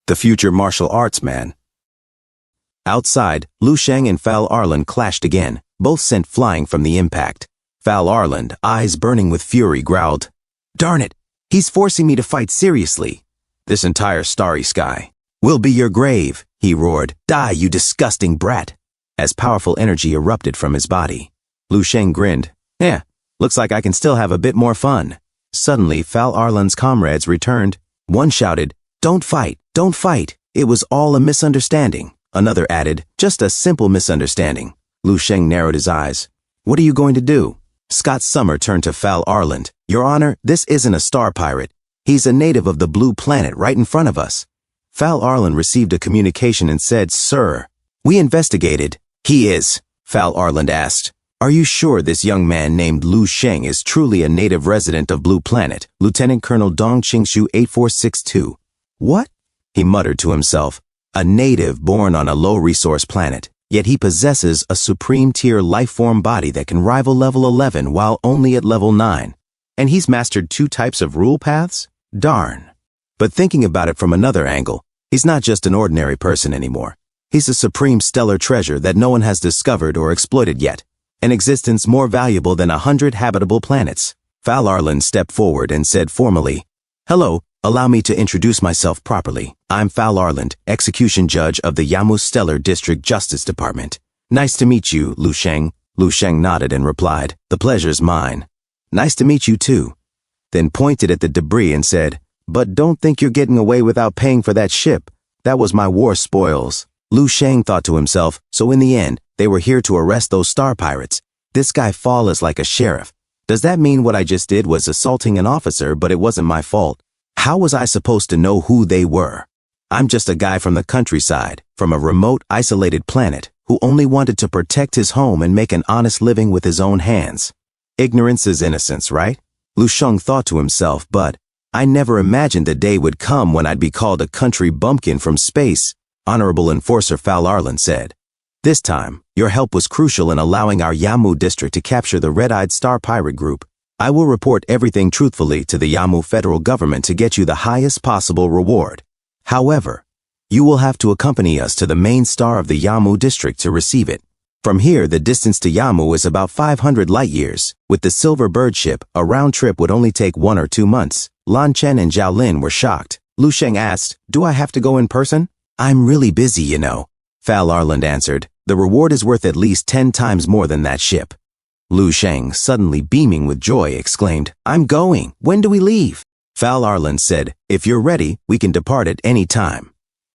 the future martial arts man. Outside, Lu Sheng and Fal Arland clashed again, both sent flying from the impact. Fal Arland, eyes burning with fury, growled, "Darn it, he's forcing me to fight seriously. This entire starry sky will be your grave," he roared. "Die, you disgusting brat." As powerful energy erupted from his body. Lu Sheng grinned. "Yeah, looks like I can still have a bit more fun." Suddenly, Fal Arland's comrades returned. One shouted, "Don't fight, don't fight. It was all a misunderstanding." Another added, "Just a simple misunderstanding." Lu Sheng narrowed his eyes. "What are you going to do?" Scott Summer turned to Fal Arland. "Your Honor, this isn't a star pirate. He's a native of the blue planet right in front of us." Fal Arland received a communication and said, "Sir, we investigated." "He is?" Fal Arland asked. "Are you sure this young man named Lu Sheng is truly a native resident of Blue Planet?" Lieutenant Colonel Dong Qingshu 8462. "What?" he muttered to himself. "A native born on a low-resource planet. Yet he possesses a supreme-tier life-form body that can rival level 11 while only at level 9. And he's mastered 2 types of rule paths? Darn." But thinking about it from another angle, he's not just an ordinary person anymore. He's a supreme stellar treasure that no one has discovered or exploited yet, an existence more valuable than 100 habitable planets. Fal Arland stepped forward and said formally, "Hello, allow me to introduce myself properly. I'm Fal Arland, Execution Judge of the Yamu Stellar District Justice Department. Nice to meet you, Lu Sheng." Lu Sheng nodded and replied, "The pleasure's mine." "Nice to meet you too." Then pointed at the debris and said, "But don't think you're getting away without paying for that ship. That was my war spoils." Lu Sheng thought to himself, so in the end, they were here to arrest those star pirates. This guy Fall is like a sheriff. Does that mean what I just did was assaulting an officer, but it wasn't my fault? How was I supposed to know who they were? I'm just a guy from the countryside, from a remote, isolated planet, who only wanted to protect his home and make an honest living with his own hands. Ignorance is innocence, right? Lu Sheng thought to himself, but I never imagined the day would come when I'd be called a country bumpkin from space. Honorable Enforcer Fal Arland said, "This time, your help was crucial in allowing our Yamu district to capture the red-eyed star pirate group. I will report everything truthfully to the Yamu federal government to get you the highest possible reward. However, you will have to accompany us to the main star of the Yamu district to receive it. From here, the distance to Yamu is about 500 light years. With the Silver Bird ship, a round trip would only take 1 or 2 months. Lan Chen and Zhao Lin were shocked. Lu Sheng asked, "Do I have to go in person?" "I'm really busy, you know," Fal Arland answered. "The reward is worth at least 10 times more than that ship." Lu Sheng, suddenly beaming with joy, exclaimed, "I'm going. When do we leave?" Fal Arland said, "If you're ready, we can depart at any time."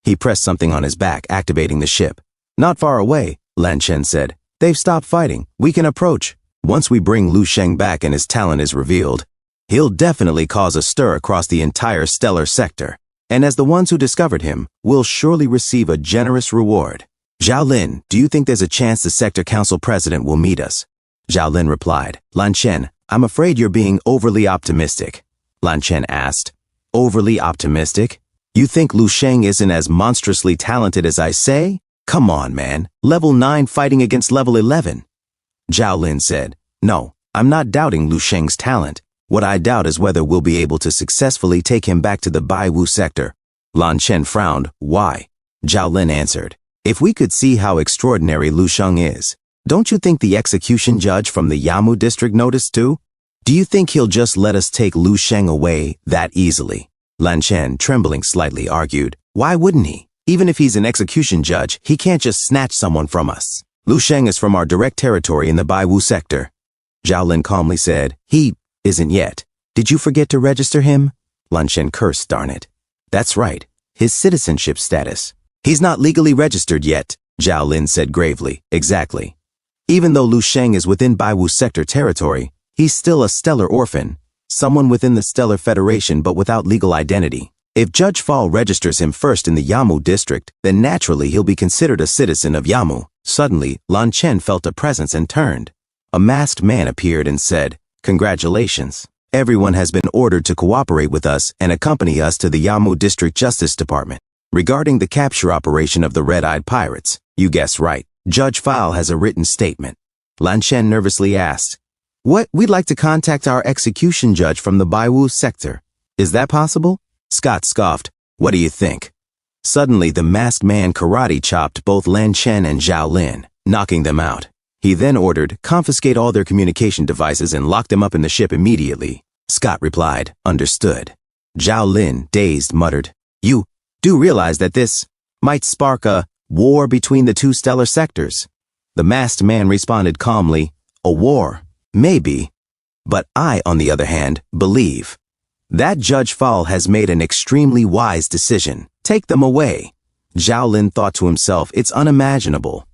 He pressed something on his back, activating the ship. "Not far away," Lan Chen said. "They've stopped fighting. We can approach. Once we bring Lu Sheng back and his talent is revealed, he'll definitely cause a stir across the entire stellar sector. And as the ones who discovered him, will surely receive a generous reward." "Zhao Lin, do you think there's a chance the sector council president will meet us?" Zhao Lin replied. "Lan Chen, I'm afraid you're being overly optimistic." Lan Chen asked. "Overly optimistic? You think Lu Sheng isn't as monstrously talented as I say? Come on, man. Level 9 fighting against level 11. Zhao Lin said, "No, I'm not doubting Lu Sheng's talent. What I doubt is whether we'll be able to successfully take him back to the Baiwu sector." Lan Chen frowned. "Why?" Zhao Lin answered, "If we could see how extraordinary Lu Sheng is, don't you think the execution judge from the Yamu district noticed too? Do you think he'll just let us take Lu Sheng away that easily?" Lan Chen, trembling slightly, argued, "Why wouldn't he? Even if he's an execution judge, he can't just snatch someone from us. Lu Sheng is from our direct territory in the Baiwu sector." Zhao Lin calmly said, "He isn't yet. Did you forget to register him?" Lan Chen cursed, "Darn it." "That's right. His citizenship status. He's not legally registered yet," Zhao Lin said gravely. "Exactly. Even though Lu Sheng is within Baiwu sector territory, he's still a stellar orphan, someone within the Stellar Federation but without legal identity. If Judge Fall registers him first in the Yamu district, then naturally he'll be considered a citizen of Yamu." Suddenly, Lan Chen felt a presence and turned. A masked man appeared and said, "Congratulations. Everyone has been ordered to cooperate with us and accompany us to the Yamu District Justice Department. Regarding the capture operation of the red-eyed pirates, you guessed right. Judge Fall has a written statement." Lan Chen nervously asked, "What? We'd like to contact our execution judge from the Baiwu sector. Is that possible?" Scott scoffed. "What do you think?" Suddenly, the masked man karate chopped both Lan Chen and Zhao Lin, knocking them out. He then ordered, confiscate all their communication devices and lock them up in the ship immediately. Scott replied, understood. Zhao Lin, dazed, muttered, You do realize that this might spark a war between the two stellar sectors? The masked man responded calmly, a war, maybe. But I, on the other hand, believe that Judge Fall has made an extremely wise decision. Take them away. Zhao Lin thought to himself, it's unimaginable.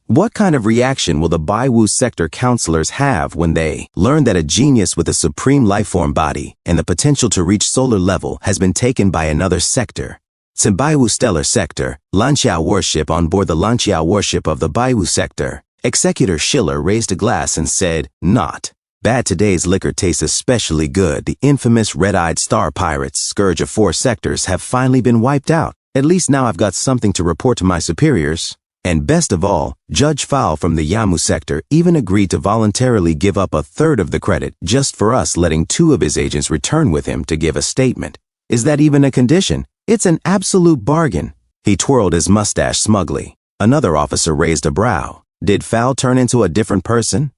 What kind of reaction will the Baiwu sector counselors have when they learn that a genius with a supreme lifeform body and the potential to reach solar level has been taken by another sector? Baiwu stellar sector, Lanqiao warship on board the Lanqiao warship of the Baiwu sector. Executor Schiller raised a glass and said, Not bad. Today's liquor tastes especially good. The infamous red-eyed star pirates, scourge of 4 sectors, have finally been wiped out. At least now I've got something to report to my superiors. And best of all, Judge Fowl from the Yamu sector even agreed to voluntarily give up a third of the credit just for us letting 2 of his agents return with him to give a statement. Is that even a condition? It's an absolute bargain. He twirled his mustache smugly. Another officer raised a brow. Did Fowl turn into a different person?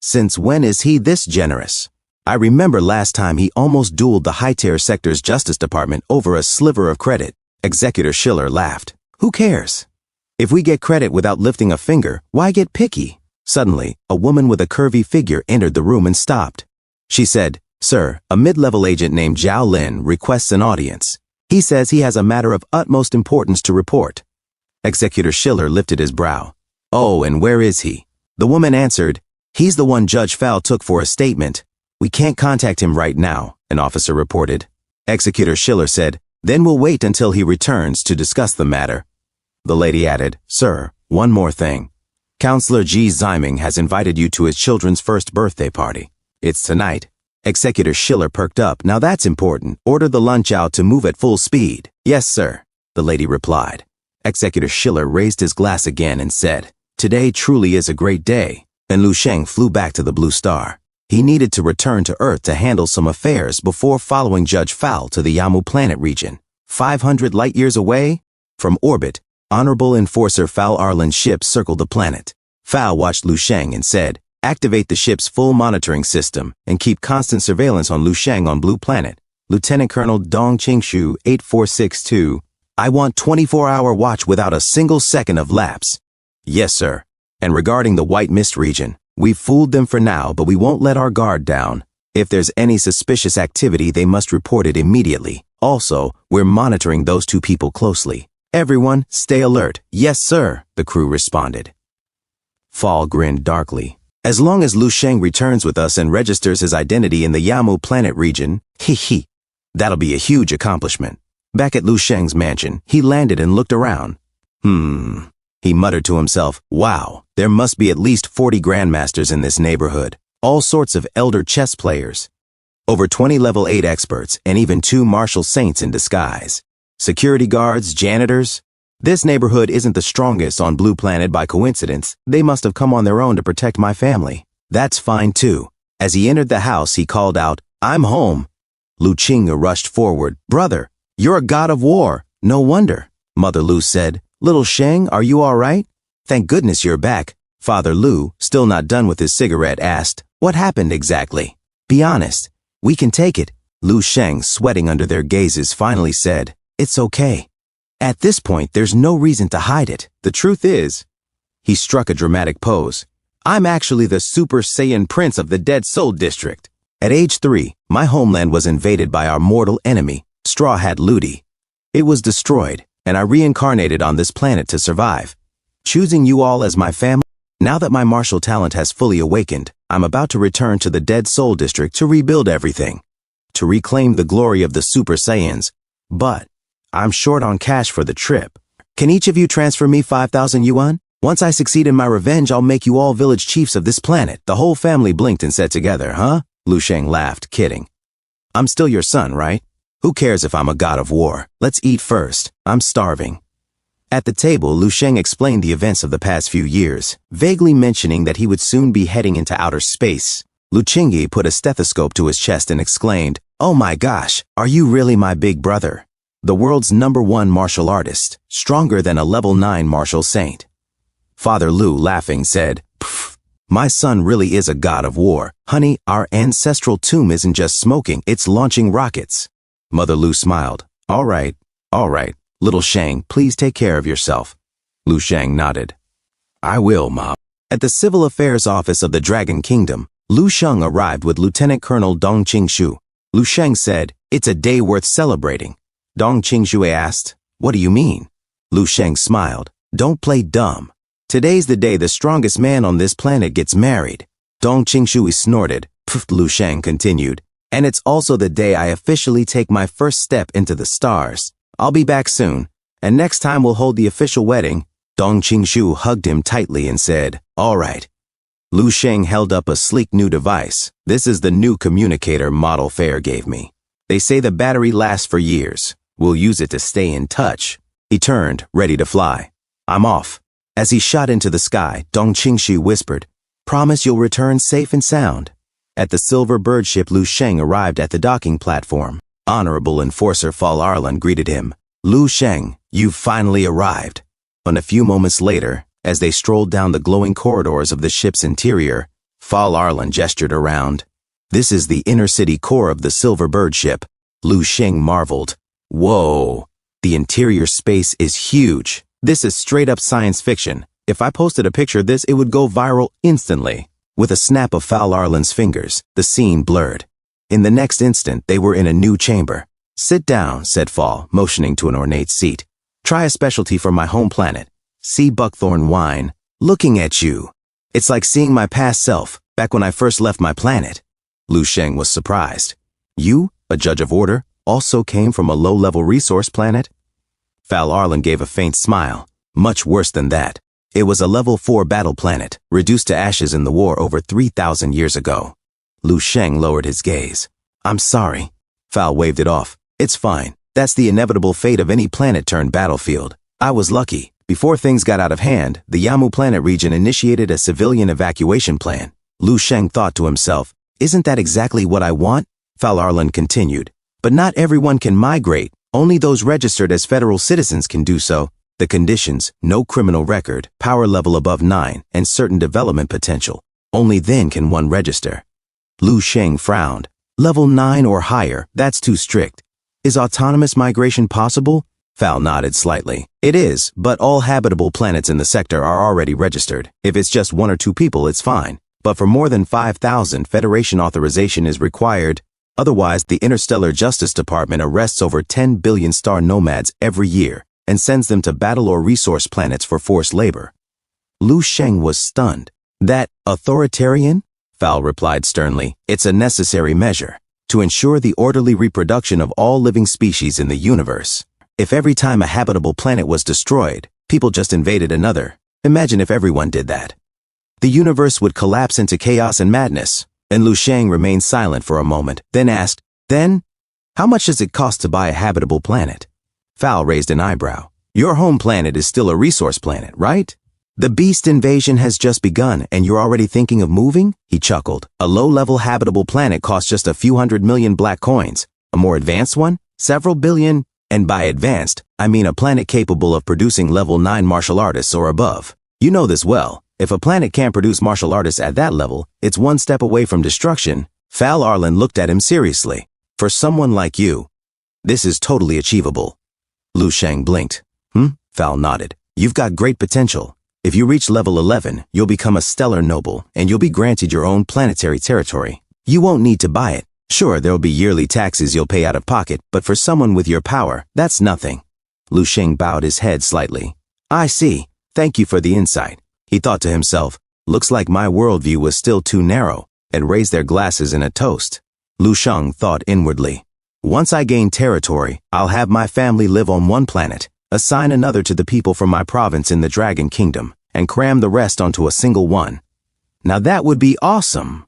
Since when is he this generous? I remember last time he almost dueled the High-Tier Sector's Justice Department over a sliver of credit. Executor Schiller laughed. Who cares? If we get credit without lifting a finger, why get picky? Suddenly, a woman with a curvy figure entered the room and stopped. She said, Sir, a mid-level agent named Zhao Lin requests an audience. He says he has a matter of utmost importance to report. Executor Schiller lifted his brow. Oh, and where is he? The woman answered, He's the one Judge Fowl took for a statement. We can't contact him right now, an officer reported. Executor Schiller said, Then we'll wait until he returns to discuss the matter. The lady added, Sir, one more thing. Counselor Ji Ziming has invited you to his children's first birthday party. It's tonight. Executor Schiller perked up. Now that's important. Order the lunch out to move at full speed. Yes, sir, the lady replied. Executor Schiller raised his glass again and said, Today truly is a great day. And Lu Sheng flew back to the Blue Star. He needed to return to Earth to handle some affairs before following Judge Fowl to the Yamu planet region. 500 light-years away? From orbit, Honorable Enforcer Fowl Arlen's ship circled the planet. Fowl watched Lu Sheng and said, Activate the ship's full monitoring system and keep constant surveillance on Lu Sheng on Blue Planet. Lieutenant Colonel Dong Qingshu 8462. I want 24-hour watch without a single second of lapse. Yes, sir. And regarding the White Mist region, we've fooled them for now, but we won't let our guard down. If there's any suspicious activity, they must report it immediately. Also, we're monitoring those 2 people closely. Everyone, stay alert. Yes, sir, the crew responded. Fall grinned darkly. As long as Lu Sheng returns with us and registers his identity in the Yamu planet region, that'll be a huge accomplishment. Back at Lu Sheng's mansion, he landed and looked around. He muttered to himself, wow, there must be at least 40 grandmasters in this neighborhood. All sorts of elder chess players. Over 20 level 8 experts, and even 2 martial saints in disguise. Security guards, janitors. This neighborhood isn't the strongest on Blue Planet by coincidence. They must have come on their own to protect my family. That's fine too. As he entered the house, he called out, I'm home. Lu Qingge rushed forward. Brother, you're a god of war. No wonder. Mother Lu said, Little Sheng, are you all right? Thank goodness you're back. Father Lu, still not done with his cigarette, asked, What happened exactly? Be honest. We can take it. Lu Sheng, sweating under their gazes, finally said, It's okay. At this point, there's no reason to hide it. The truth is, he struck a dramatic pose. I'm actually the Super Saiyan Prince of the Dead Soul District. At age 3, my homeland was invaded by our mortal enemy, Straw Hat Ludi. It was destroyed, and I reincarnated on this planet to survive. Choosing you all as my family, now that my martial talent has fully awakened, I'm about to return to the Dead Soul District to rebuild everything. To reclaim the glory of the Super Saiyans. But I'm short on cash for the trip. Can each of you transfer me 5,000 yuan? Once I succeed in my revenge, I'll make you all village chiefs of this planet. The whole family blinked and said together, huh? Lu Sheng laughed, kidding. I'm still your son, right? Who cares if I'm a god of war? Let's eat first. I'm starving. At the table, Lu Sheng explained the events of the past few years, vaguely mentioning that he would soon be heading into outer space. Lu Qingge put a stethoscope to his chest and exclaimed, Oh my gosh, are you really my big brother? the world's #1 martial artist, stronger than a level 9 martial saint. Father Lu, laughing, said, "Pfft, my son really is a god of war. Honey, our ancestral tomb isn't just smoking, it's launching rockets." Mother Lu smiled. All right, little Shang, please take care of yourself." Lu Shang nodded. "I will, Mom." At the Civil Affairs Office of the Dragon Kingdom, Lu Sheng arrived with Lieutenant Colonel Dong Qingshu. Lu Sheng said, "It's a day worth celebrating." Dong Qingshu asked, "What do you mean?" Lu Sheng smiled. "Don't play dumb. Today's the day the strongest man on this planet gets married." Dong Qingshu snorted. Pfft, Lu Sheng continued. "And it's also the day I officially take my first step into the stars. I'll be back soon, and next time we'll hold the official wedding." Dong Qingshu hugged him tightly and said, "All right." Lu Sheng held up a sleek new device. "This is the new communicator model Fair gave me. They say the battery lasts for years. We'll use it to stay in touch." He turned, ready to fly. "I'm off." As he shot into the sky, Dong Qingshu whispered, "Promise you'll return safe and sound." At the silver bird ship, Lu Sheng arrived at the docking platform. Honorable Enforcer Fal Arlan greeted him. "Lu Sheng, you've finally arrived." And a few moments later, as they strolled down the glowing corridors of the ship's interior, Fal Arlan gestured around. "This is the inner city core of the silver bird ship." Lu Sheng marveled. "Whoa, the interior space is huge. This is straight up science fiction. If I posted a picture of this, it would go viral instantly." With a snap of Fal Arlan's fingers, the scene blurred. In the next instant, they were in a new chamber. "Sit down," said Fal, motioning to an ornate seat. "Try a specialty from my home planet. Sea buckthorn wine. Looking at you, it's like seeing my past self, back when I first left my planet." Lu Sheng was surprised. "You, a judge of order, also came from a low-level resource planet?" Fal Arlan gave a faint smile. "Much worse than that. It was a level 4 battle planet, reduced to ashes in the war over 3,000 years ago." Lu Sheng lowered his gaze. "I'm sorry." Fal waved it off. "It's fine. That's the inevitable fate of any planet-turned-battlefield. I was lucky. Before things got out of hand, the Yamu planet region initiated a civilian evacuation plan." Lu Sheng thought to himself, "Isn't that exactly what I want?" Fal Arlan continued. "But not everyone can migrate. Only those registered as federal citizens can do so. The conditions, no criminal record, power level above 9, and certain development potential. Only then can one register." Lu Sheng frowned. "Level 9 or higher, that's too strict. Is autonomous migration possible?" Fal nodded slightly. "It is, but all habitable planets in the sector are already registered. If it's just 1 or 2 people, it's fine. But for more than 5,000, Federation authorization is required. Otherwise, the Interstellar Justice Department arrests over 10 billion star nomads every year and sends them to battle or resource planets for forced labor." Lu Sheng was stunned. "That authoritarian?" Fal replied sternly. "It's a necessary measure to ensure the orderly reproduction of all living species in the universe. If every time a habitable planet was destroyed, people just invaded another, imagine if everyone did that. The universe would collapse into chaos and madness." And Lu Sheng remained silent for a moment, then asked, "Then, how much does it cost to buy a habitable planet?" Fal raised an eyebrow. "Your home planet is still a resource planet, right? The beast invasion has just begun, and you're already thinking of moving?" He chuckled. "A low-level habitable planet costs just a few 100 million black coins. A more advanced one? Several billion. And by advanced, I mean a planet capable of producing level 9 martial artists or above. You know this well. If a planet can't produce martial artists at that level, it's one step away from destruction." Fal Arlan looked at him seriously. "For someone like you, this is totally achievable." Lu Sheng blinked. Fal nodded. "You've got great potential. If you reach level 11, you'll become a stellar noble, and you'll be granted your own planetary territory. You won't need to buy it. Sure, there'll be yearly taxes you'll pay out of pocket, but for someone with your power, that's nothing." Lu Sheng bowed his head slightly. "I see. Thank you for the insight." He thought to himself, "Looks like my worldview was still too narrow," and raised their glasses in a toast. Lu Sheng thought inwardly, "Once I gain territory, I'll have my family live on one planet, assign another to the people from my province in the Dragon Kingdom, and cram the rest onto a single one. Now that would be awesome."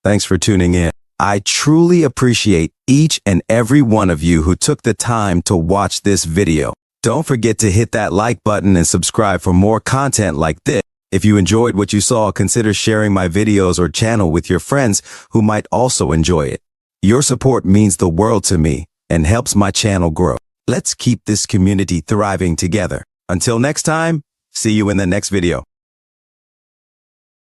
Thanks for tuning in. I truly appreciate each and every one of you who took the time to watch this video. Don't forget to hit that like button and subscribe for more content like this. If you enjoyed what you saw, consider sharing my videos or channel with your friends who might also enjoy it. Your support means the world to me. and helps my channel grow. Let's keep this community thriving together. Until next time, see you in the next video.